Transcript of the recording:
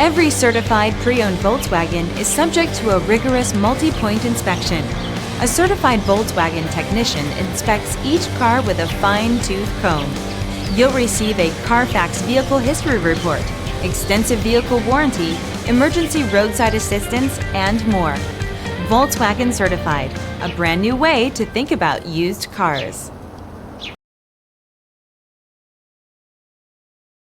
Every certified pre-owned Volkswagen is subject to a rigorous multi-point inspection. A certified Volkswagen technician inspects each car with a fine-tooth comb. You'll receive a Carfax vehicle history report, extensive vehicle warranty, emergency roadside assistance, and more. Volkswagen Certified, a brand new way to think about used cars.